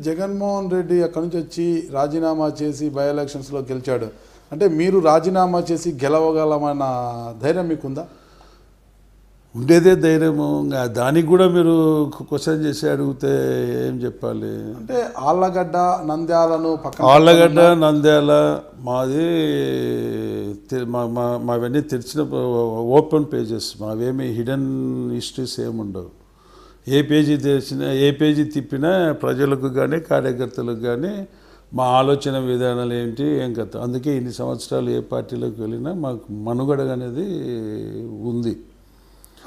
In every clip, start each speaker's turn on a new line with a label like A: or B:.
A: జగన్మోహన్ రెడ్డి అక్కడి నుంచి వచ్చి రాజీనామా చేసి బై ఎలక్షన్స్లో గెలిచాడు. అంటే మీరు రాజీనామా చేసి గెలవగలమన్న ధైర్యం మీకుందా?
B: ఉండేదే ధైర్యము. దానికి కూడా మీరు క్వశ్చన్ చేసి అడిగితే ఏం చెప్పాలి?
A: అంటే ఆళ్ళగడ్డ నంద్యాలను పక్కన
B: ఆళ్ళగడ్డ నంద్యాల మాది మావన్నీ తెరిచిన ఓపెన్ పేజెస్, మావేమి హిడెన్ హిస్టరీస్ ఏముండవు. ఏ పేజీ తెరిచినా ఏ పేజీ తిప్పినా ప్రజలకు కానీ కార్యకర్తలకు కానీ మా ఆలోచన విధానాలు ఏంటి ఏం కథ. అందుకే ఇన్ని సంవత్సరాలు ఏ పార్టీలోకి వెళ్ళినా మాకు మనుగడ అనేది ఉంది.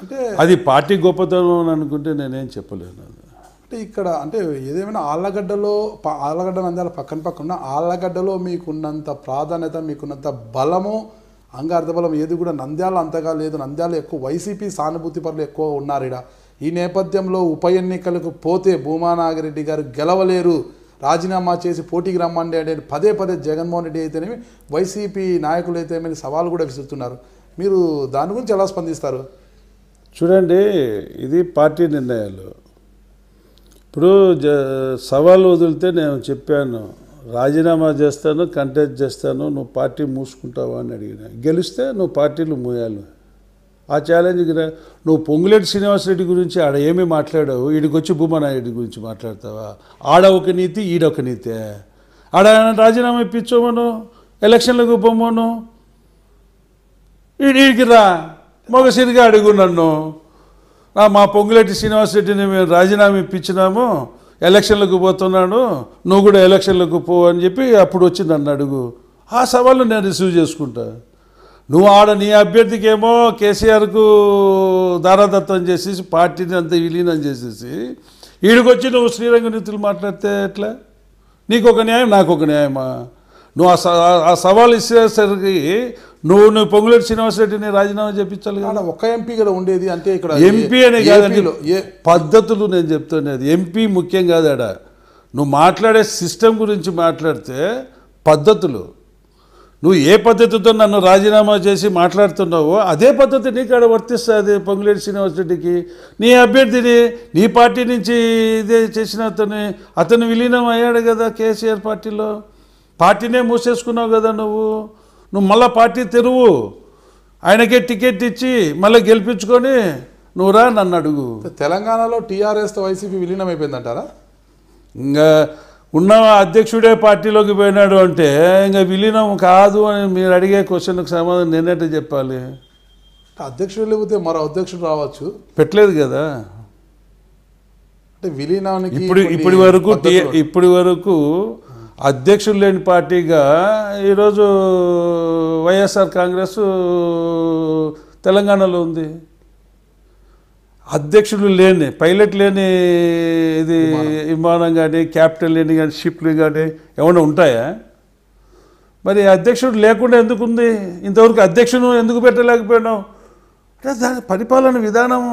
A: అంటే
B: అది పార్టీ గొప్పతనం అని అనుకుంటే నేనేం చెప్పలేను.
A: అంటే ఇక్కడ అంటే ఏదేమైనా ఆళ్ళగడ్డ నంద్యాల పక్కన ఉన్న ఆళ్ళగడ్డలో మీకున్నంత ప్రాధాన్యత, మీకున్నంత బలము, అంగార్థ బలం ఏది కూడా నంద్యాల అంతగా లేదు. నంద్యాల ఎక్కువ వైసీపీ సానుభూతి పరులు ఎక్కువ ఉన్నారు ఇక్కడ. ఈ నేపథ్యంలో ఉప ఎన్నికలకు పోతే భూమా నాగిరెడ్డి గారు గెలవలేరు, రాజీనామా చేసి పోటీకి రమ్మండి అంటే పదే జగన్మోహన్ రెడ్డి అయితేనేమి వైసీపీ నాయకులు అయితేనేమి సవాలు కూడా విసురుతున్నారు. మీరు దాని గురించి ఎలా స్పందిస్తారు?
B: చూడండి, ఇది పార్టీ నిర్ణయాలు. ఇప్పుడు సవాలు వదిలితే నేను చెప్పాను, రాజీనామా చేస్తాను, కంటెస్ట్ చేస్తాను, నువ్వు పార్టీ మూసుకుంటావా అని అడిగిన. గెలిస్తే నువ్వు పార్టీలు మూయాలి. ఆ ఛాలెంజ్కి నువ్వు పొంగులేటి శ్రీనివాసరెడ్డి గురించి ఆడ ఏమీ మాట్లాడావు, ఈడికొచ్చి భూమానాయుడు గురించి మాట్లాడతావా? ఆడ ఒక నీతి, ఈడొక నీతే. ఆడ రాజీనామా ఇప్పించమను, ఎలక్షన్లకు పొమ్మను, ఈడికి రా మొగసిరిగా అడుగు నన్ను. మా పొంగులేటి శ్రీనివాసరెడ్డిని మేము రాజీనామా ఇప్పించినాము, ఎలక్షన్లకు పోతున్నాను, నువ్వు కూడా ఎలక్షన్లకు పో అని చెప్పి అప్పుడు వచ్చి నన్ను అడుగు. ఆ సవాళ్ళు నేను రిసీవ్ చేసుకుంటా. నువ్వు ఆడ నీ అభ్యర్థికి ఏమో కేసీఆర్కు దారాదత్తం చేసేసి పార్టీని అంతా విలీనం చేసేసి ఈడికొచ్చి నువ్వు శ్రీరంగ నీతులు మాట్లాడితే ఎట్లా? నీకు ఒక న్యాయం, నాకు ఒక న్యాయమా? నువ్వు ఆ సవాల్ ఇచ్చేసరికి నువ్వు పొంగులేటి శ్రీనివాసరెడ్డిని రాజీనామా చేయించాలి కదా.
A: ఒక ఎంపీ కదా ఉండేది. అంటే ఇక్కడ
B: ఎంపీ అనే కాదండి, పద్ధతులు నేను చెప్తున్నది. ఎంపీ ముఖ్యం కాదు. ఆడ నువ్వు మాట్లాడే సిస్టమ్ గురించి మాట్లాడితే పద్ధతులు, నువ్వు ఏ పద్ధతితో నన్ను రాజీనామా చేసి మాట్లాడుతున్నావో అదే పద్ధతి నీకు ఆడ వర్తిస్తుంది. పొంగులేటి శ్రీనివాసరెడ్డికి నీ అభ్యర్థిని నీ పార్టీ నుంచి ఇదే చేసిన అతను విలీనం అయ్యాడు కదా కేసీఆర్ పార్టీలో. పార్టీనే మూసేసుకున్నావు కదా నువ్వు మళ్ళీ పార్టీ తెరువు, ఆయనకే టికెట్ ఇచ్చి మళ్ళీ గెలిపించుకొని నువ్వు రా నన్ను అడుగు.
A: తెలంగాణలో టీఆర్ఎస్తో వైసీపీ విలీనం అయిపోయిందంటారా?
B: ఇంకా ఉన్న అధ్యక్షుడే పార్టీలోకి పోయినాడు అంటే ఇంకా విలీనం కాదు అని మీరు అడిగే క్వశ్చన్కి సమాధానం నేనేంటే చెప్పాలి?
A: అధ్యక్షుడు లేకపోతే మరో అధ్యక్షుడు రావచ్చు,
B: పెట్టలేదు కదా.
A: అంటే విలీనానికి
B: ఇప్పటి వరకు అధ్యక్షులు లేని పార్టీగా ఈరోజు వైఎస్ఆర్ కాంగ్రెస్ తెలంగాణలో ఉంది. అధ్యక్షులు లేని, పైలట్ లేని ఇది విమానం కానీ, క్యాపిటల్ లేని కానీ, షిప్లు కానీ ఏమైనా ఉంటాయా? మరి అధ్యక్షుడు లేకుండా ఎందుకుంది? ఇంతవరకు అధ్యక్షుడు ఎందుకు పెట్టలేకపోయినావు? అంటే దాని పరిపాలన విధానం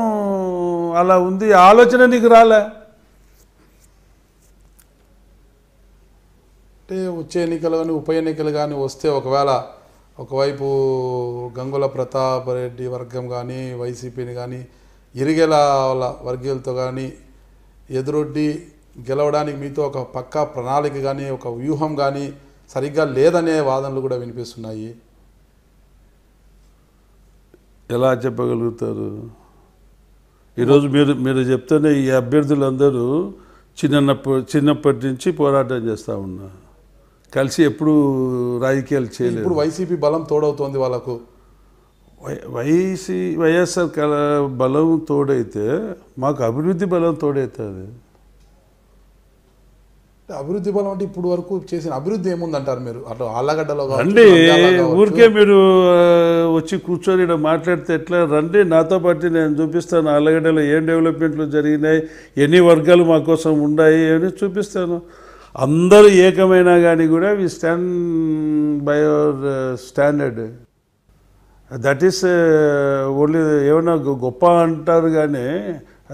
B: అలా ఉంది. ఆలోచన నీకు రాలే.
A: అంటే వచ్చే ఎన్నికలు కానీ ఉప ఎన్నికలు కానీ వస్తే ఒకవేళ ఒకవైపు గంగుల ప్రతాప్ రెడ్డి వర్గం కానీ వైసీపీని కానీ ఇరిగేల వాళ్ళ వర్గీయులతో కానీ ఎదురొడ్డి గెలవడానికి మీతో ఒక పక్కా ప్రణాళిక కానీ ఒక వ్యూహం కానీ సరిగ్గా లేదనే వాదనలు కూడా వినిపిస్తున్నాయి.
B: ఎలా చెప్పగలుగుతారు? ఈరోజు మీరు చెప్తేనే ఈ అభ్యర్థులందరూ చిన్నప్పటి నుంచి పోరాటం చేస్తూ ఉన్నారు. కలిసి ఎప్పుడు రాజకీయాలు చేయలేదు.
A: ఇప్పుడు వైసీపీ బలం తోడవుతోంది వాళ్ళకు.
B: వైఎస్ఆర్ బలం తోడైతే మాకు అభివృద్ధి బలం తోడవుతుంది.
A: అభివృద్ధి బలం అంటే ఇప్పుడు వరకు చేసిన అభివృద్ధి ఏముందంటారు మీరు? అటు ఆళ్ళగడ్డలో
B: రండి, ఊరికే మీరు వచ్చి కూర్చొని ఇక్కడ మాట్లాడితే ఎట్లా? రండి నాతో పాటు నేను చూపిస్తాను ఆళ్ళగడ్డలో ఏం డెవలప్మెంట్లు జరిగినాయి, ఎన్ని వర్గాలు మా కోసం ఉన్నాయి అని చూపిస్తాను. అందరూ ఏకమైనా కానీ కూడా we stand by our standard. That is only ఏమైనా గొప్ప అంటారు కానీ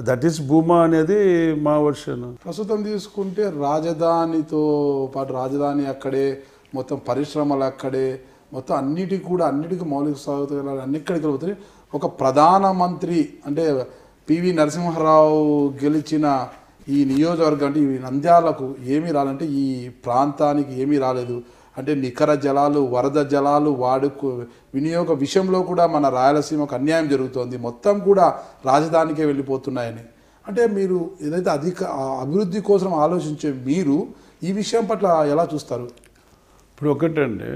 B: దట్ ఈస్ భూమా అనేది మా వర్షన్.
A: ప్రస్తుతం తీసుకుంటే రాజధానితో పాటు రాజధాని అక్కడే, మొత్తం పరిశ్రమలు అక్కడే, మొత్తం అన్నిటికీ మౌలిక సౌకర్యాలు అన్నిటికీ పోతాయి. ఒక ప్రధానమంత్రి అంటే పివి నరసింహారావు గెలిచిన ఈ నియోజకవర్గం అంటే ఈ నంద్యాలకు ఏమీ రాలంటే ఈ ప్రాంతానికి ఏమీ రాలేదు అంటే నికర జలాలు వరద జలాలు వినియోగ విషయంలో కూడా మన రాయలసీమకు అన్యాయం జరుగుతోంది, మొత్తం కూడా రాజధానికే వెళ్ళిపోతున్నాయని. అంటే మీరు ఏదైతే అభివృద్ధి కోసం ఆలోచించే మీరు ఈ విషయం పట్ల ఎలా చూస్తారు?
B: ఇప్పుడు ఒకటండి,